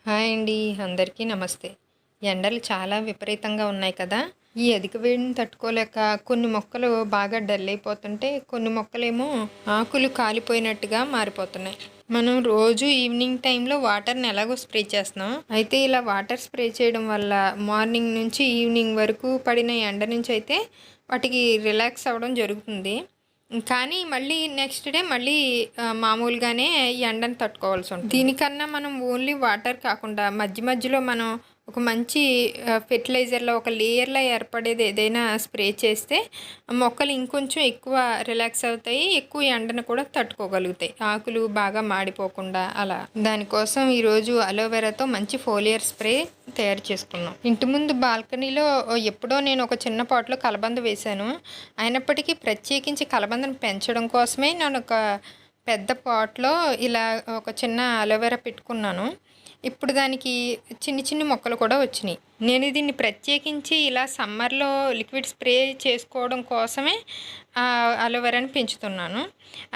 Hi అండి. అందరికీ నమస్తే. ఎండలు చాలా విపరీతంగా ఉన్నాయి కదా! ఈ అధిక వేడిని తట్టుకోలేక కొన్ని మొక్కలు బాగా డల్ అయిపోతుంటే, కొన్ని మొక్కలేమో ఆకులు కాలిపోయినట్టుగా మారిపోతున్నాయి. మనం రోజు ఈవినింగ్ టైంలో వాటర్‌ని ఎలాగో స్ప్రే చేస్తున్నాం. అయితే ఇలా వాటర్ స్ప్రే చేయడం వల్ల మార్నింగ్ నుంచి ఈవినింగ్ వరకు పడిన ఎండ నుంచి అయితే వాటికి రిలాక్స్ అవ్వడం జరుగుతుంది. కానీ మళ్ళీ నెక్స్ట్ డే మళ్ళీ మామూలుగానే ఎండను తట్టుకోవాల్సుంటుంది. దీనికన్నా మనం ఓన్లీ వాటర్ కాకుండా మధ్య మధ్యలో మనం ఒక మంచి ఫెర్టిలైజర్‌లో ఒక లేయర్‌లా ఏర్పడేది ఏదైనా స్ప్రే చేస్తే మొక్కలు ఇంకొంచెం ఎక్కువ రిలాక్స్ అవుతాయి. ఎక్కువ ఎండను కూడా తట్టుకోగలుగుతాయి. ఆకులు బాగా మాడిపోకుండా అలా. దానికోసం ఈరోజు అలోవెరాతో మంచి ఫోలియర్ స్ప్రే తయారు చేసుకున్నాం. ఇంటి ముందు బాల్కనీలో ఎప్పుడో నేను ఒక చిన్న పాట్‌లో కలబంద వేశాను. అయినప్పటికీ ప్రత్యేకించి కలబందను పెంచడం కోసమే నేను ఒక పెద్ద పాట్‌లో ఇలా ఒక చిన్న అలోవెరా పెట్టుకున్నాను. ఇప్పుడు దానికి చిన్ని చిన్ని మొక్కలు కూడా వచ్చినాయి. నేను దీన్ని ప్రత్యేకించి ఇలా సమ్మర్‌లో లిక్విడ్ స్ప్రే చేసుకోవడం కోసమే అలోవెరాని పెంచుతున్నాను.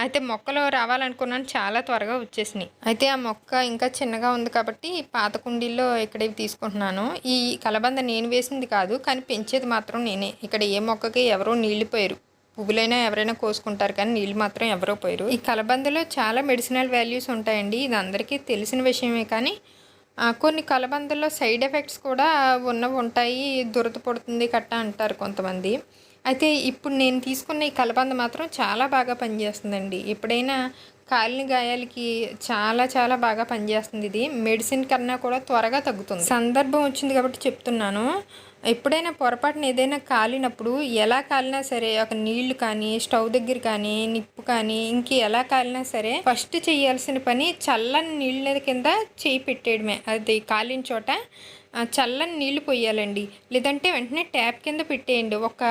అయితే మొక్కలు రావాలనుకున్నాను, చాలా త్వరగా వచ్చేసినాయి. అయితే ఆ మొక్క ఇంకా చిన్నగా ఉంది కాబట్టి పాత కుండీల్లో ఇక్కడివి తీసుకుంటున్నాను. ఈ కలబంద నేను వేసింది కాదు, కానీ పెంచేది మాత్రం నేనే. ఇక్కడ ఏ మొక్కకి ఎవరో నీళ్లు పోయరు. పువ్వులైనా ఎవరైనా కోసుకుంటారు, కానీ నీళ్ళు మాత్రం ఎవరో పోయరు. ఈ కలబందలో చాలా మెడిసినల్ వాల్యూస్ ఉంటాయండి. ఇది అందరికీ తెలిసిన విషయమే. కానీ కొన్ని కలబందల్లో సైడ్ ఎఫెక్ట్స్ కూడా ఉంటాయి. దురద పడుతుంది కట్ట అంటారు కొంతమంది. అయితే ఇప్పుడు నేను తీసుకున్న ఈ కలబంద మాత్రం చాలా బాగా పనిచేస్తుందండి. ఎప్పుడైనా కాలిన గాయాలకి చాలా చాలా బాగా పనిచేస్తుంది. ఇది మెడిసిన్ కన్నా కూడా త్వరగా తగ్గుతుంది. సందర్భం వచ్చింది కాబట్టి చెప్తున్నాను. ఎప్పుడైనా పొరపాటున ఏదైనా కాలినప్పుడు ఎలా కాలినా సరే, ఒక నీళ్లు కానీ, స్టవ్ దగ్గర కానీ, నిప్పు కానీ, ఎలా కాలినా సరే ఫస్ట్ చేయాల్సిన పని చల్లని నీళ్ళ కింద చేయి పెట్టేయడమే. అది కాలిన చోట చల్లని నీళ్లు పోయాలండి. లేదంటే వెంటనే ట్యాప్ కింద పెట్టేయండి. ఒక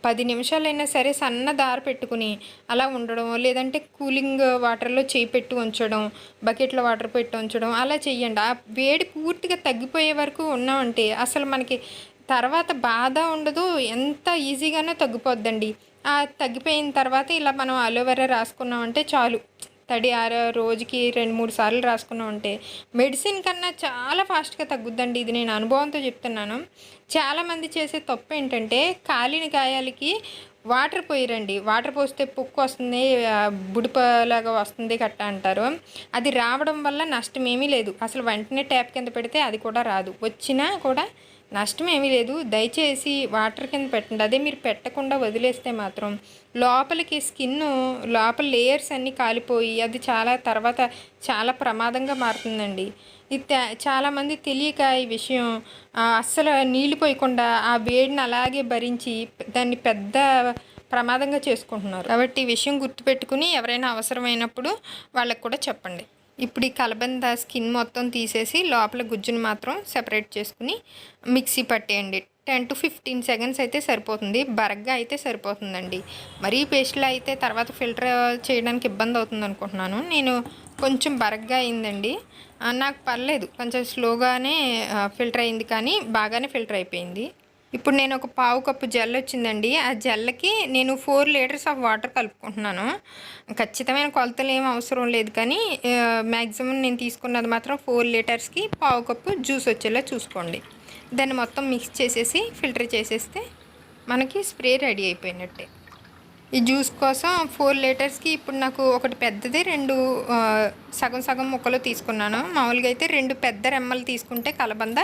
10 నిమిషాలైనా సరే సన్న దార పెట్టుకుని అలా ఉండడం, లేదంటే కూలింగ్ వాటర్లో చేయి పెట్టి ఉంచడం, బకెట్లో వాటర్ పెట్టి ఉంచడం అలా చెయ్యండి. ఆ వేడి పూర్తిగా తగ్గిపోయే వరకు ఉన్నామంటే అసలు మనకి తర్వాత బాధ ఉండదు. ఎంత ఈజీగానో తగ్గిపోద్దండి. తగ్గిపోయిన తర్వాత ఇలా మనం అలోవెరా రాసుకున్నామంటే చాలు. తడి రోజుకి 2-3 సార్లు రాసుకున్నామంటే మెడిసిన్ కన్నా చాలా ఫాస్ట్గా తగ్గుద్దండి. ఇది నేను అనుభవంతో చెప్తున్నాను. చాలామంది చేసే తప్పు ఏంటంటే కాలిన గాయాలకి వాటర్ పోయిరండి. వాటర్ పోస్తే పుక్కు వస్తుంది, బుడిపలాగా వస్తుంది కట్ట అంటారు. అది రావడం వల్ల నష్టం ఏమీ లేదు. అసలు వెంటనే ట్యాప్ కింద పెడితే అది కూడా రాదు. వచ్చినా కూడా నష్టం ఏమీ లేదు. దయచేసి వాటర్ కింద పెట్టండి. అదే మీరు పెట్టకుండా వదిలేస్తే మాత్రం లోపలికి లోపల లేయర్స్ అన్నీ కాలిపోయి అది తర్వాత చాలా ప్రమాదంగా మారుతుందండి. ఇది చాలామంది తెలియక ఈ విషయం అస్సలు నీళ్ళు పోయకుండా ఆ వేడిని అలాగే భరించి దాన్ని పెద్ద ప్రమాదంగా చేసుకుంటున్నారు. కాబట్టి ఈ విషయం గుర్తుపెట్టుకుని ఎవరైనా అవసరమైనప్పుడు వాళ్ళకు కూడా చెప్పండి. ఇప్పుడు ఈ కలబంద స్కిన్ మొత్తం తీసేసి లోపల గుజ్జును మాత్రం సెపరేట్ చేసుకుని మిక్సీ పట్టేయండి. 10-15 సెకండ్స్ అయితే సరిపోతుంది. బరగ్గా అయితే సరిపోతుందండి. మరీ పేస్ట్లా అయితే తర్వాత ఫిల్టర్ చేయడానికి ఇబ్బంది అవుతుంది అనుకుంటున్నాను. నేను కొంచెం బరగ్గా అయిందండి. నాకు పర్లేదు, కొంచెం స్లోగానే ఫిల్టర్ అయింది, కానీ బాగానే ఫిల్టర్ అయిపోయింది. ఇప్పుడు నేను ఒక పావు కప్పు జెల్ వచ్చిందండి. ఆ జెల్కి నేను 4 లీటర్స్ ఆఫ్ వాటర్ కలుపుకుంటున్నాను. ఖచ్చితమైన కొలతలు ఏం అవసరం లేదు, కానీ మ్యాక్సిమం నేను తీసుకున్నది మాత్రం 4 లీటర్స్కి పావు కప్పు జ్యూస్ వచ్చేలా చూసుకోండి. దాన్ని మొత్తం మిక్స్ చేసేసి ఫిల్టర్ చేసేస్తే మనకి స్ప్రే రెడీ అయిపోయినట్టే. ఈ జ్యూస్ కోసం 4 లీటర్స్కి ఇప్పుడు నాకు ఒకటి పెద్దది, 2 సగం సగం ముక్కలు తీసుకున్నాను. మామూలుగా అయితే 2 పెద్ద రెమ్మలు తీసుకుంటే కలబంద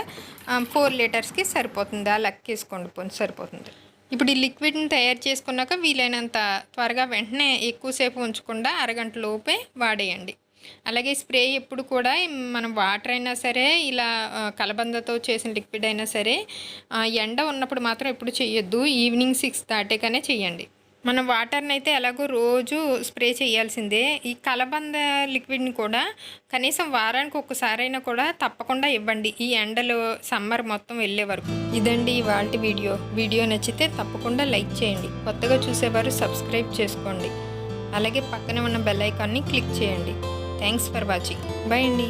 4 లీటర్స్కి సరిపోతుంది. ఆ లెక్కేసుకోండి, సరిపోతుంది. ఇప్పుడు ఈ లిక్విడ్ని తయారు చేసుకున్నాక వీలైనంత త్వరగా వెంటనే ఎక్కువసేపు ఉంచకుండా అరగంట లోపే వాడేయండి. అలాగే స్ప్రే ఎప్పుడు కూడా మనం వాటర్ అయినా సరే, ఇలా కలబందతో చేసిన లిక్విడ్ అయినా సరే ఎండ ఉన్నప్పుడు మాత్రం ఎప్పుడు చేయొద్దు. ఈవినింగ్ 6 దాటాకనే చేయండి. మనం వాటర్ని అయితే ఎలాగో రోజు స్ప్రే చేయాల్సిందే. ఈ కలబంద లిక్విడ్ని కూడా కనీసం వారానికి ఒక్కసారైనా కూడా తప్పకుండా ఇవ్వండి, ఈ ఎండలో సమ్మర్ మొత్తం వెళ్ళే వరకు. ఇదండి ఇవాల్టి వీడియో నచ్చితే తప్పకుండా లైక్ చేయండి. కొత్తగా చూసేవారు సబ్స్క్రైబ్ చేసుకోండి. అలాగే పక్కన ఉన్న బెల్ ఐకాన్ని క్లిక్ చేయండి. Thanks for watching. బై అండి.